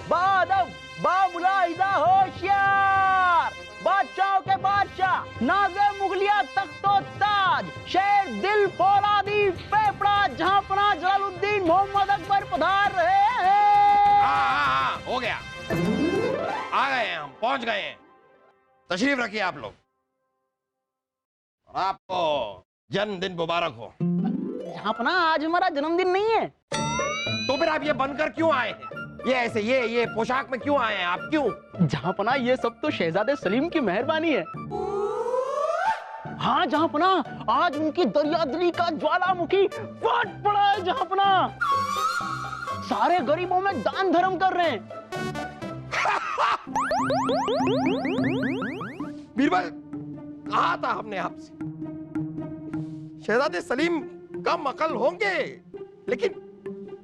बादब बामुलाहिजा होशियार, बादशाहों के बादशाह, नाज़े मुगलिया तख्तो ताज, शेर दिल फौलादी फेफड़ा जहांपना जलालुद्दीन मोहम्मद अकबर पधार रहे हैं। हाँ, हो गया, आ गए हैं, हम पहुंच गए हैं। तशरीफ रखिए आप लोग, और आपको जन्मदिन मुबारक हो। जहांपना आज हमारा जन्मदिन नहीं है। तो फिर आप ये बनकर क्यों आए हैं? ये ऐसे ये पोशाक में क्यों आए हैं आप? क्यों? जहांपना ये सब तो शहजादे सलीम की मेहरबानी है। हाँ जहांपना, आज उनकी दरियादिली का ज्वालामुखी फट पड़ा है। जहांपना सारे गरीबों में दान धर्म कर रहे हैं। बीरबल, कहा था हमने आपसे, शहजादे सलीम कम अकल होंगे, लेकिन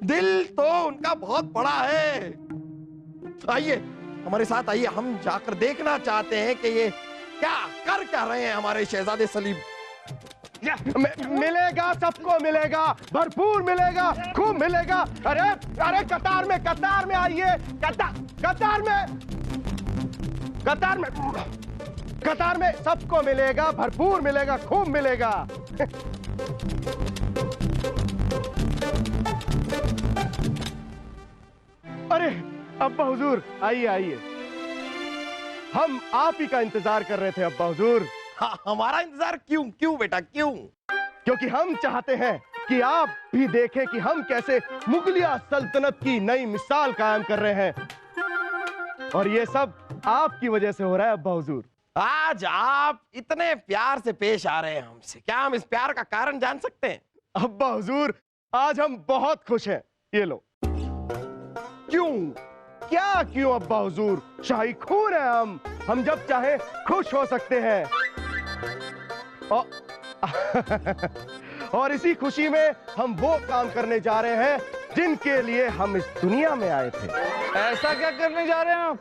दिल तो उनका बहुत बड़ा है। आइए हमारे साथ, आइए, हम जाकर देखना चाहते हैं कि ये क्या रहे हैं हमारे शहजादे सलीम। मिलेगा, सबको मिलेगा, भरपूर मिलेगा, खूब मिलेगा। अरे अरे कतार में आइए, कतार में सबको मिलेगा, भरपूर मिलेगा, खूब मिलेगा। अरे अब्बा हुजूर, आइए आइए, हम आप ही का इंतजार कर रहे थे अब्बा हुजूर। हाँ, हमारा इंतजार क्यों बेटा, क्यों? क्योंकि हम चाहते हैं कि आप भी देखें कि हम कैसे मुगलिया सल्तनत की नई मिसाल कायम कर रहे हैं, और ये सब आपकी वजह से हो रहा है अब्बा हुजूर। आज आप इतने प्यार से पेश आ रहे हैं हमसे, क्या हम इस प्यार का कारण जान सकते हैं? अब्बा हुजूर, आज हम बहुत खुश हैं। ये लो। क्यों? क्या क्यों अब्बा हुजूर? शाही खून है हम जब चाहे खुश हो सकते हैं। और इसी खुशी में हम वो काम करने जा रहे हैं जिनके लिए हम इस दुनिया में आए थे। ऐसा क्या करने जा रहे हैं आप?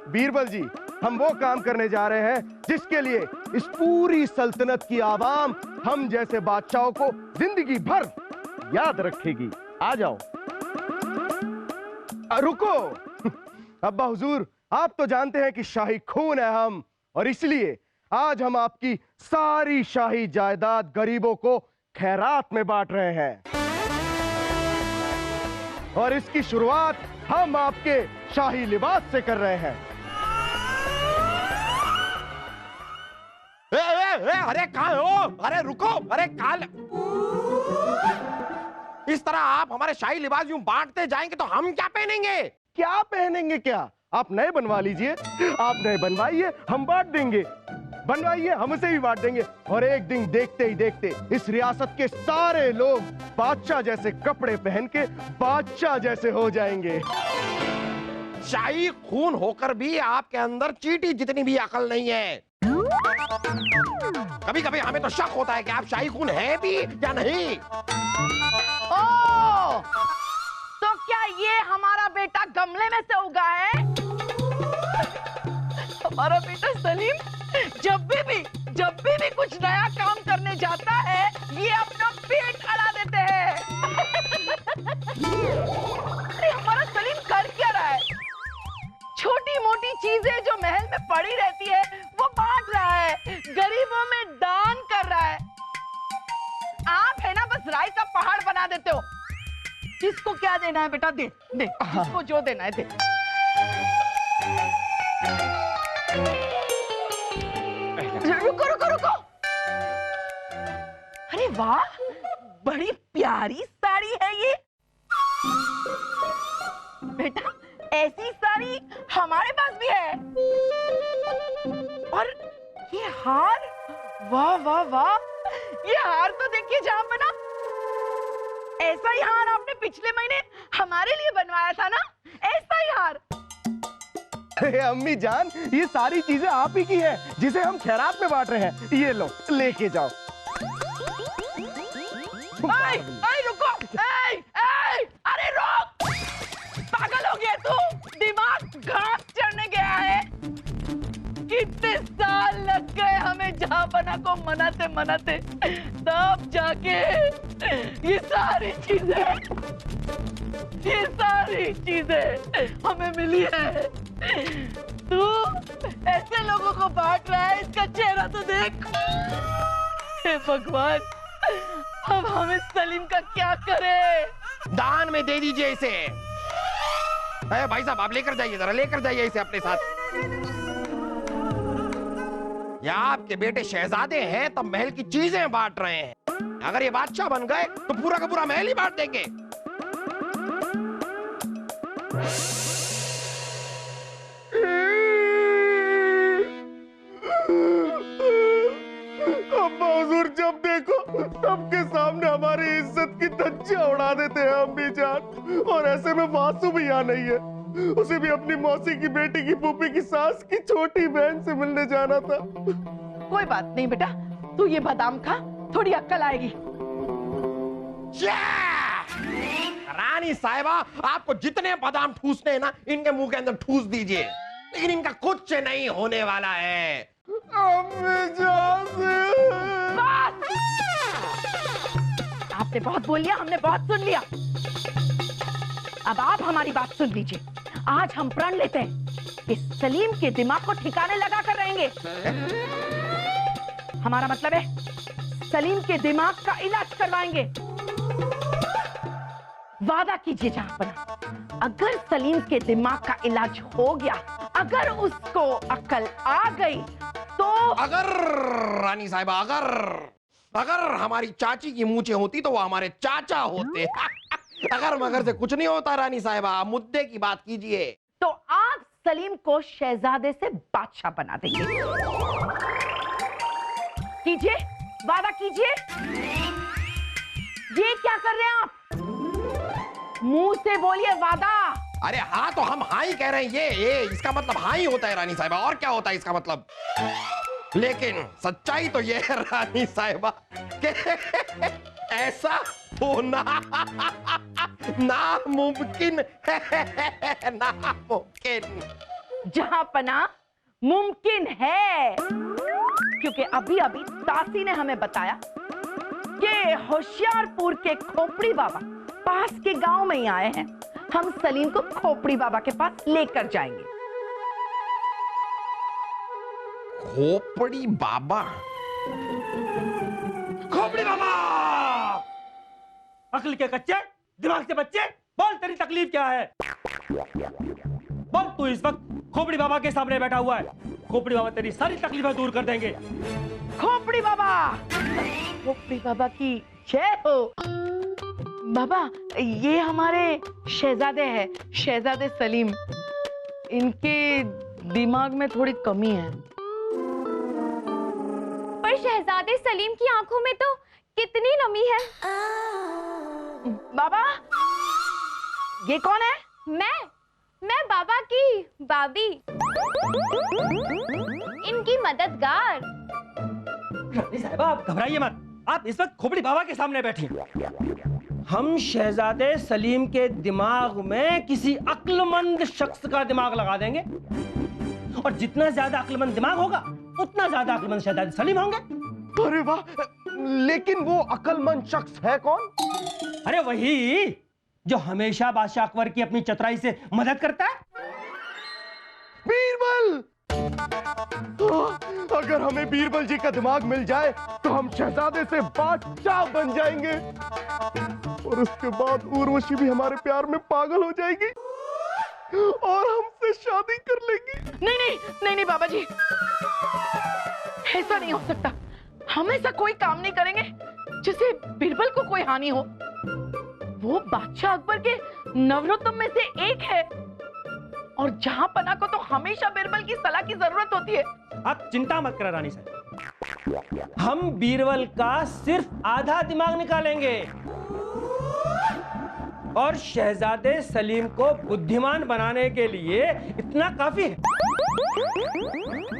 बीरबल जी, हम वो काम करने जा रहे हैं जिसके लिए इस पूरी सल्तनत की आवाम हम जैसे बादशाहों को जिंदगी भर याद रखेगी। आ जाओ। रुको अब्बा हुजूर, आप तो जानते हैं कि शाही खून है हम, और इसलिए आज हम आपकी सारी शाही जायदाद गरीबों को खैरात में बांट रहे हैं, और इसकी शुरुआत हम आपके शाही लिबास से कर रहे हैं। अरे कहाँ हो? अरे रुको, अरे काल, इस तरह आप हमारे शाही लिबास यूं बांटते जाएंगे तो हम क्या पहनेंगे? क्या पहनेंगे? क्या आप नए बनवा लीजिए, आप नए बनवाइए, हम बांट देंगे। बनवाइए, हमसे भी बांट देंगे, और एक दिन देखते ही देखते इस रियासत के सारे लोग बादशाह जैसे कपड़े पहन के बादशाह जैसे हो जाएंगे। शाही खून होकर भी आपके अंदर चींटी जितनी भी अकल नहीं है। कभी कभी हमें तो शक होता है कि आप शाही खून है भी या नहीं। ओ, तो क्या ये हमारा बेटा गमले में से उगा है? हमारा बेटा सलीम जब भी कुछ नया काम करने जाता है, ये अपना पेट अड़ा देते हैं। अरे हमारा सलीम कर क्या रहा है? छोटी मोटी चीजें जो महल में पड़ी रहती है वो बांट रहा है, गरीबों में दान कर रहा है। आप है ना बस राई का पहाड़ बना देते हो। किसको क्या देना है बेटा? दे दे, किसको जो देना है दे। रुको रुको रुको, अरे वाह, बड़ी प्यारी साड़ी है ये। बेटा ऐसी साड़ी हमारे पास भी है। और ये हार, वाह वाह वाह, ये हार तो देखिए जहां बना, ऐसा ही हार आपने पिछले महीने हमारे लिए बनवाया था ना, ऐसा ही हार। अम्मी जान, ये सारी चीजें आप ही की है जिसे हम खैरात में बांट रहे हैं। ये लो, लेके जाओ। रुको, अरे रोक, पागल हो गया तू? दिमाग घास चढ़ने गया है? कितने साल लग गए हमें जहांपना को मनाते मनाते, तब जाके ये सारी चीजें हमें मिली है। तू ऐसे लोगों को बांट रहा है, इसका चेहरा तो देख। हे भगवान, अब हम इस सलीम का क्या करें? दान में दे दीजिए इसे। भाई साहब, आप लेकर जाइए, जरा लेकर जाइए इसे अपने साथ। या आपके बेटे शहजादे हैं तब महल की चीजें बांट रहे हैं। अगर ये बादशाह बन गए तो पूरा का पूरा महल ही बांट देंगे। अब्बा हुजूर, जब देखो सबके सामने हमारी इज्जत की धज्जियां उड़ा देते हैं अम्मी जान। और ऐसे में वासु भी यहाँ नहीं है, उसे भी अपनी मौसी की बेटी की फूफी की सास की छोटी बहन से मिलने जाना था। कोई बात नहीं बेटा, तू ये बादाम खा, थोड़ी अक्ल आएगी। रानी साहिबा, आपको जितने बादाम ठूसने हैं ना, इनके मुंह के अंदर ठूस दीजिए, लेकिन इनका कुछ नहीं होने वाला है। अम्मी जान, आपने बहुत बोल लिया, हमने बहुत सुन लिया। अब आप हमारी बात सुन लीजिए। आज हम प्रण लेते हैं कि सलीम के दिमाग को ठिकाने लगा कर रहेंगे। हमारा मतलब है सलीम के दिमाग का इलाज करवाएंगे। वादा कीजिए जहांपना, अगर सलीम के दिमाग का इलाज हो गया, अगर उसको अक्ल आ गई तो। अगर रानी साहिबा, अगर हमारी चाची की मूंछें होती तो वो हमारे चाचा होते। अगर मगर से कुछ नहीं होता रानी साहिबा, आप मुद्दे की बात कीजिए। तो आप सलीम को शहजादे से बादशाह बना देंगे। कीजिए, वादा कीजिए। ये क्या कर रहे हैं आप? मुंह से बोलिए वादा। अरे हाँ, तो हम हाँ ही कह रहे हैं। ये इसका मतलब हाँ ही होता है रानी साहिबा, और क्या होता है इसका मतलब। लेकिन सच्चाई तो ये है रानी साहिबा कि ऐसा होना नामुमकिन है, नामुमकिन। जहांपना मुमकिन है, क्योंकि अभी अभी तासी ने हमें बताया कि होशियारपुर के खोपड़ी बाबा पास के गांव में ही आए हैं। हम सलीम को खोपड़ी बाबा के पास लेकर जाएंगे। खोपड़ी बाबा? खोपड़ी बाबा! अक्ल के कच्चे, दिमाग से बच्चे, बोल तेरी तकलीफ क्या है? बोल, तू इस वक्त खोपड़ी बाबा के सामने बैठा हुआ है। खोपड़ी बाबा तेरी सारी तकलीफें दूर कर देंगे। खोपड़ी बाबा, खोपड़ी बाबा की जय हो। बाबा, ये हमारे शहजादे हैं, शहजादे सलीम। इनके दिमाग में थोड़ी कमी है। पर शहजादे सलीम की आंखों में तो कितनी नमी है। बाबा, ये कौन है? मैं बाबा की बाबी, इनकी मददगार। रानी साहिबा, आप घबराइए मत। आप इस वक्त खोपड़ी बाबा के सामने बैठी हैं। हम शहजादे सलीम के दिमाग में किसी अक्लमंद शख्स का दिमाग लगा देंगे, और जितना ज्यादा अक्लमंद दिमाग होगा उतना ज्यादा अक्लमंद शहजादे सलीम होंगे। अरे वाह, लेकिन वो अक्लमंद शख्स है कौन? अरे वही जो हमेशा बादशाह अकबर की अपनी चतुराई से मदद करता है। बीरबल! अगर हमें बीरबल जी का दिमाग मिल जाए तो हम शहजादे से बादशाह बन जाएंगे, और उसके बाद उर्वशी भी हमारे प्यार में पागल हो जाएगी और हमसे शादी कर लेंगी। नहीं बाबा जी, ऐसा नहीं हो सकता। हम ऐसा कोई काम नहीं करेंगे जिससे बीरबल को कोई हानि हो। वो बादशाह अकबर के नवरत्न में से एक है, और जहांपना को तो हमेशा बीरबल की सलाह की जरूरत होती है। आप चिंता मत करो रानी साहब, हम बीरबल का सिर्फ आधा दिमाग निकालेंगे और शहजादे सलीम को बुद्धिमान बनाने के लिए इतना काफी है।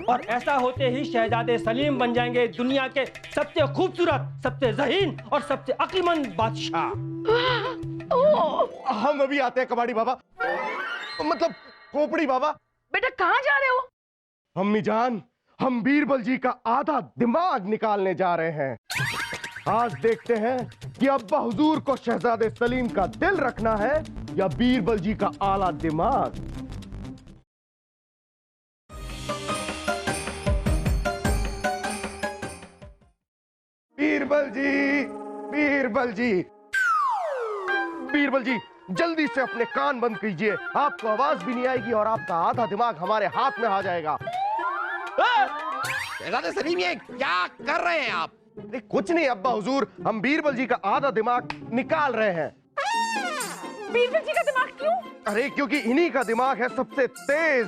और ऐसा होते ही शहजादे सलीम बन जाएंगे दुनिया के सबसे खूबसूरत, सबसे ज़हीन और सबसे अक्लमंद बादशाह। हम अभी आते हैं कबाड़ी बाबा, मतलब खोपड़ी बाबा। बेटा, कहाँ जा रहे हो? अम्मी जान, हम बीरबल जी का आधा दिमाग निकालने जा रहे हैं। आज देखते हैं कि अब्बा हुजूर को शहजादे सलीम का दिल रखना है या बीरबल जी का आला दिमाग। बीरबल जी, बीरबल जी, बीरबल जी, जल्दी से अपने कान बंद कीजिए। आपको आवाज भी नहीं आएगी और आपका आधा दिमाग हमारे हाथ में आ जाएगा। शहजादे सलीम, ये क्या कर रहे हैं आप? नहीं, कुछ नहीं अब्बा हुजूर, हम बीरबल जी का आधा दिमाग निकाल रहे हैं। बीरबल जी का दिमाग क्यों? अरे क्योंकि इन्हीं का दिमाग है सबसे तेज।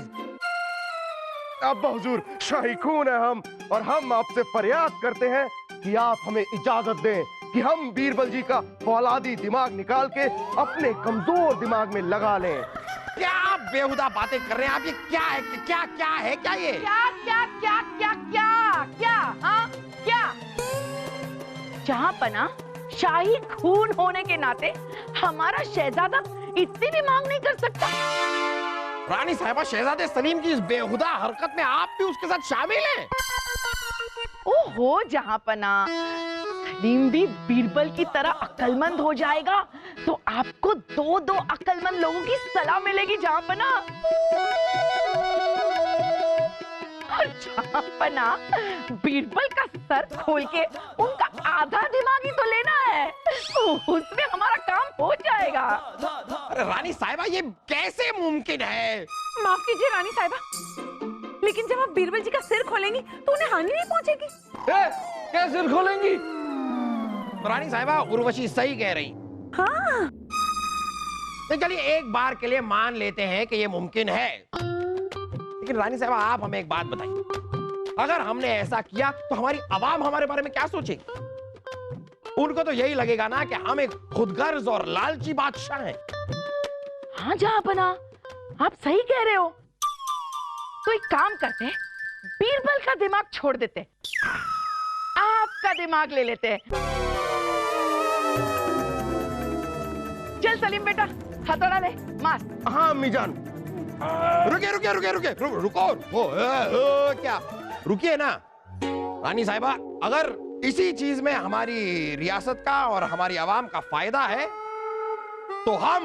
अब्बा हुजूर, शाही खून है हम, और हम आपसे फरियाद करते हैं कि आप हमें इजाजत दें कि हम बीरबल जी का फौलादी दिमाग निकाल के अपने कमजोर दिमाग में लगा लें। क्या आप बेहुदा बातें कर रहे हैं? आप ये क्या है? क्या क्या है? क्या ये? क्या क्या क्या क्या क्या क्या हाँ क्या? जहाँ पना शाही खून होने के नाते हमारा शहजादा इतनी भी मांग नहीं कर सकता। रानी साहिबा, शहजादे सलीम की इस बेहुदा हरकत में आप भी उसके साथ शामिल हैं? ओहो जहाँ पना, सलीम भी बीरबल की तरह अक्लमंद हो जाएगा तो आपको दो दो अक्लमंद लोगों की सलाह मिलेगी जहाँ पना। और जहाँ पना, बीरबल का सर खोल के उनका आधा दिमाग ही तो लेना है, उसमें हमारा काम हो जाएगा। अरे रानी साहिबा, ये कैसे मुमकिन है? माफ कीजिए रानी साहिबा, लेकिन जब आप बीरबल जी का सिर खोलेंगी तो उन्हें हानि नहीं पहुंचेगी। क्या सिर खोलेंगी? रानी साहिबा, उर्वशी सही कह रही। हाँ। तो चलिए एक बार के लिए मान लेते हैं कि ये मुमकिन है, लेकिन रानी साहिबा आप हमें एक बात बताइए, अगर हमने ऐसा किया तो हमारी आवाम हमारे बारे में क्या सोचेगी? उनको तो यही लगेगा ना कि हम एक खुदगर्ज और लालची बादशाह हैं। हाँ जहाँ पना, आप सही कह रहे हो। तो एक काम करते हैं, बीरबल का दिमाग छोड़ देते, आपका दिमाग ले लेते हैं। चल सलीम बेटा, हथौड़ा ले, मार। हाँ अम्मी जान। रुके रुके रुके रुके रुको। क्या रुकिए ना रानी साहिबा, अगर इसी चीज में हमारी रियासत का और हमारी आवाम का फायदा है तो हम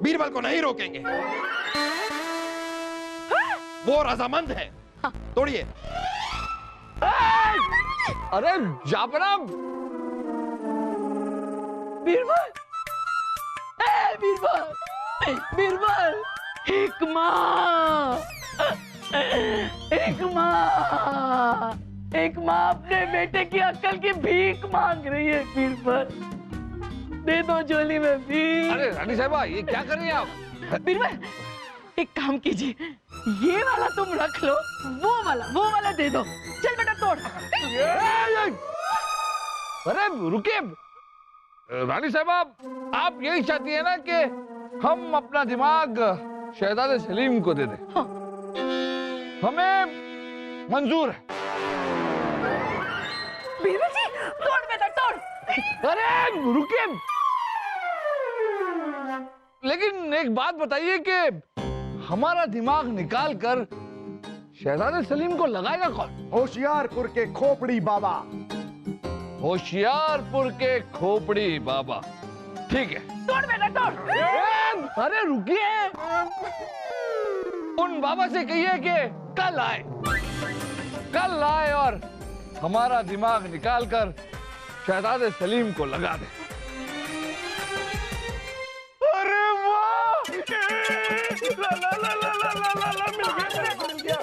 बीरबल को नहीं रोकेंगे। वो रजामंद है, तोड़िए। अरे जापना, बीरबल, बीरबल, बीरबल, एक माँ, एक माँ, एक माँ अपने बेटे की अक्ल की भीख मांग रही है। बीरबल, दे दो झोली में भीख। अरे रानी साहिबा, ये क्या कर रही हैं आप? बीरबल, एक काम कीजिए, ये वाला तुम रख लो, वो वाला दे दो। चल बेटा तोड़। अरे रुकिए रानी साहिबा, आप यही चाहती है ना कि हम अपना दिमाग शहजादे सलीम को दे दें? हाँ। हमें मंजूर है। बीरबल जी, तोड़ बेटा तोड़। अरे रुकिए, लेकिन एक बात बताइए कि हमारा दिमाग निकाल कर शहजादे सलीम को लगाएगा कौन? होशियारपुर के खोपड़ी बाबा। होशियारपुर के खोपड़ी बाबा, ठीक है। तोड़ बेटा तोड़। अरे रुकिए, उन बाबा से कहिए कि कल आए और हमारा दिमाग निकालकर शहजादे सलीम को लगा दे। अरे वाह, ला ला ला ला ला ला ला ला, मिल गया।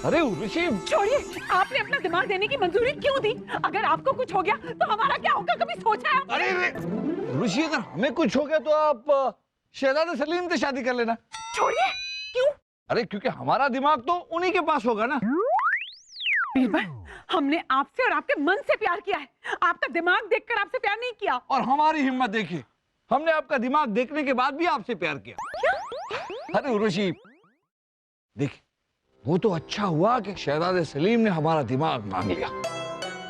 अरे उर्वशी, छोड़िए, आपने अपना दिमाग देने की मंजूरी क्यों दी? अगर आपको कुछ हो गया तो हमारा क्या होगा, कभी सोचा है आपने? अरे उर्वशी, अगर हमें कुछ हो गया तो आप शहजादे सलीम से शादी कर लेना। छोड़िए, क्यों? अरे क्योंकि हमारा दिमाग तो उन्हीं के पास होगा ना। बीरबल, हमने आपसे और आपके मन से प्यार किया है, आपका दिमाग देखकर आपसे प्यार नहीं किया। और हमारी हिम्मत देखिए, हमने आपका दिमाग देखने के बाद भी आपसे प्यार किया। अरे उर्वशी देखिए, वो तो अच्छा हुआ कि शहजादे सलीम ने हमारा दिमाग मांग लिया,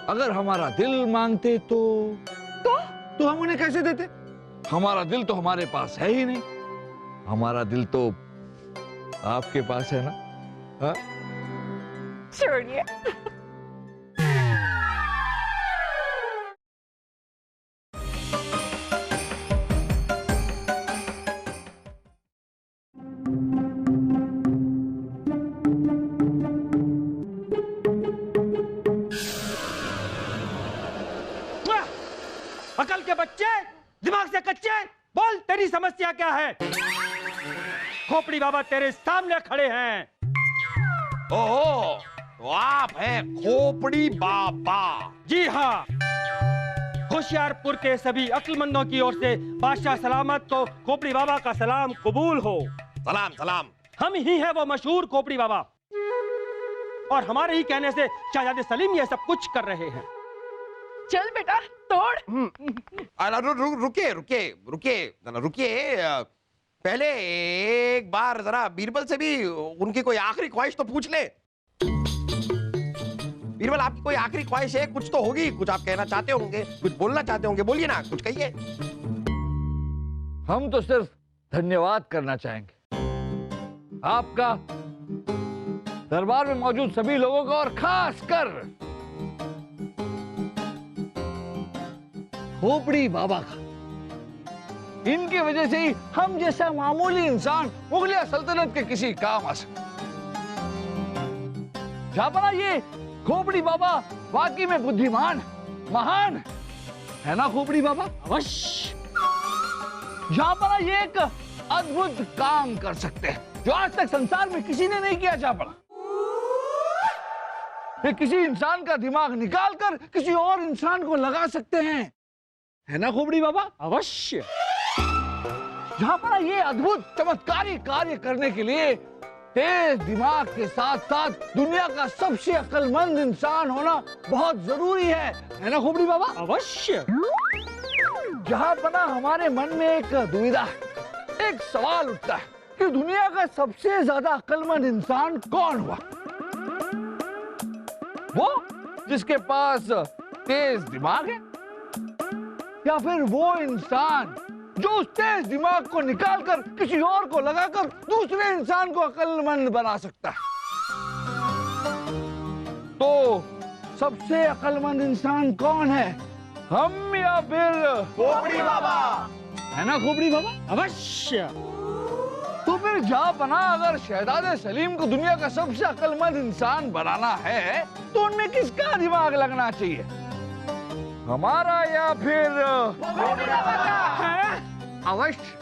अगर हमारा दिल मांगते तो हम उन्हें कैसे देते? हमारा दिल तो हमारे पास है ही नहीं। हमारा दिल तो आपके पास है ना? हाँ? छोड़िए। अकल के बच्चे, दिमाग से कच्चे, बोल तेरी समस्या क्या है? खोपड़ी बाबा तेरे सामने खड़े हैं। ओहो, तो आप हैं खोपड़ी बाबा। जी हाँ, होशियारपुर के सभी अक्लमंदों की ओर से बादशाह सलामत को खोपड़ी बाबा का सलाम कबूल हो। सलाम सलाम। हम ही हैं वो मशहूर खोपड़ी बाबा, और हमारे ही कहने से शहजादे सलीम ये सब कुछ कर रहे हैं। चल बेटा तोड़। रुकिए रुकिए रुकिए रुकिए, पहले एक बार जरा बीरबल से भी उनकी कोई आखिरी ख्वाहिश तो पूछ ले। बीरबल, आपकी कोई आखिरी ख्वाहिश है? कुछ तो होगी, कुछ आप कहना चाहते होंगे, कुछ बोलना चाहते होंगे, बोलिए ना, कुछ कहिए। हम तो सिर्फ धन्यवाद करना चाहेंगे आपका, दरबार में मौजूद सभी लोगों का, और खासकर खोपड़ी बाबा का। इनकी वजह से ही हम जैसा मामूली इंसान मुगलिया सल्तनत के किसी काम आ सकता। जापना, ये खोपड़ी बाबा वाकई में बुद्धिमान, महान है ना खोपड़ी बाबा? अवश्य। जापना, ये एक अद्भुत काम कर सकते हैं जो आज तक संसार में किसी ने नहीं किया। जापना, ये किसी इंसान का दिमाग निकाल कर किसी और इंसान को लगा सकते हैं, है ना खोपड़ी बाबा? अवश्य। जहां पर ये अद्भुत चमत्कारी कार्य करने के लिए तेज दिमाग के साथ साथ दुनिया का सबसे अक्लमंद इंसान होना बहुत जरूरी है ना खोपड़ी बाबा? अवश्य। जहां पर हमारे मन में एक दुविधा है, एक सवाल उठता है कि दुनिया का सबसे ज्यादा अक्लमंद इंसान कौन हुआ? वो जिसके पास तेज दिमाग है, या फिर वो इंसान जो उस तेज दिमाग को निकालकर किसी और को लगाकर दूसरे इंसान को अक्लमंद बना सकता है? तो सबसे अक्लमंद इंसान कौन है, हम या फिर खोपड़ी बाबा? है ना खोपड़ी बाबा? अवश्य। तो फिर जापना, अगर शहजादे सलीम को दुनिया का सबसे अक्लमंद इंसान बनाना है तो उनमें किसका दिमाग लगना चाहिए, हमारा या फिर अवश्य?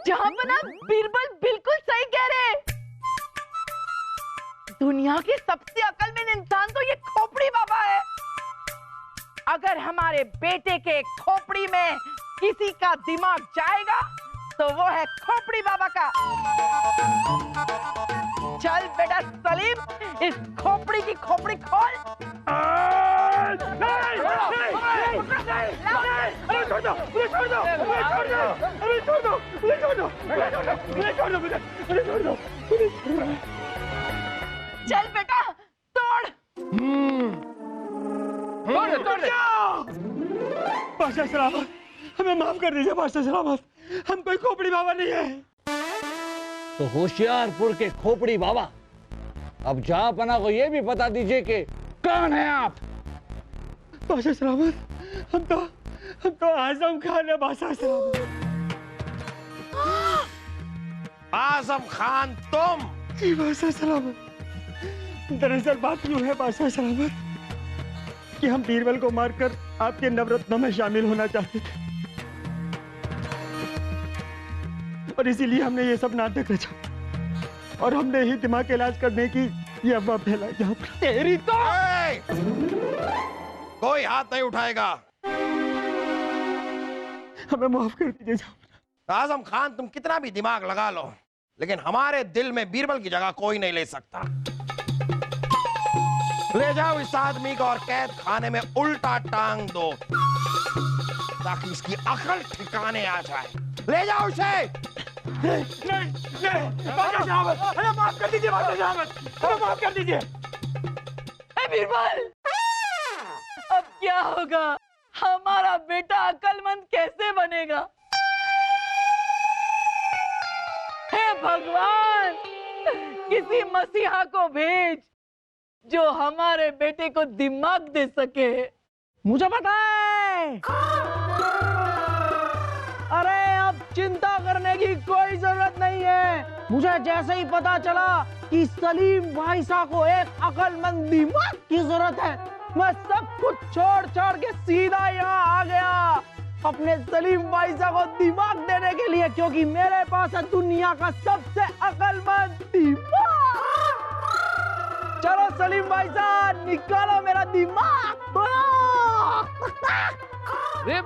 जहां पर ना बीरबल बिल्कुल सही कह रहे। दुनिया के सबसे अक्लमंद इंसान तो ये खोपड़ी बाबा है। अगर हमारे बेटे के खोपड़ी में किसी का दिमाग जाएगा तो वो है खोपड़ी बाबा का। चल बेटा सलीम, इस खोपड़ी की खोपड़ी खोल। चल बेटा तोड़। तोड़ दे। बादशाह सलामत, हमें माफ कर दीजिए बादशाह सलामत, हम कोई खोपड़ी बाबा नहीं है। तो होशियारपुर के खोपड़ी बाबा, अब जहांपना को यह भी बता दीजिए कि कौन है आप? बादशाह सलामत, हम तो आजम खान है बादशाह सलामत। आजम खान तुम? जी बादशाह सलामत। दरअसल बात यूं है बादशाह सलामत कि हम बीरबल को मारकर आपके नवरत्नों में शामिल होना चाहते थे, और इसीलिए हमने ये सब नाटक रचा, और हमने ही दिमाग का इलाज करने की ये अफवाह फैलाई। जहां पर तेरी तो कोई हाथ नहीं उठाएगा। हमें माफ कर दीजिए। आजम खान, तुम कितना भी दिमाग लगा लो, लेकिन हमारे दिल में बीरबल की जगह कोई नहीं ले सकता। ले जाओ इस आदमी को और कैद खाने में उल्टा टांग दो, ताकि इसकी अकल ठिकाने आ जाए। ले जाओ उसे। नहीं, बादशाह सलामत, हमें माफ कर दीजिए बादशाह सलामत, हमें माफ कर दीजिए। बीरबल क्या होगा? हमारा बेटा अक्लमंद कैसे बनेगा? हे भगवान, किसी मसीहा को भेज जो हमारे बेटे को दिमाग दे सके। मुझे पता है। अरे अब चिंता करने की कोई जरूरत नहीं है। मुझे जैसे ही पता चला कि सलीम भाई साहब को एक अक्लमंद दिमाग की जरूरत है, मैं सब कुछ छोड़ छाड़ के सीधा यहाँ आ गया अपने सलीम भाई साहब को दिमाग देने के लिए, क्योंकि मेरे पास है दुनिया का सबसे अक्लमंद दिमाग। चलो सलीम भाई साहब, निकालो मेरा दिमाग। अरे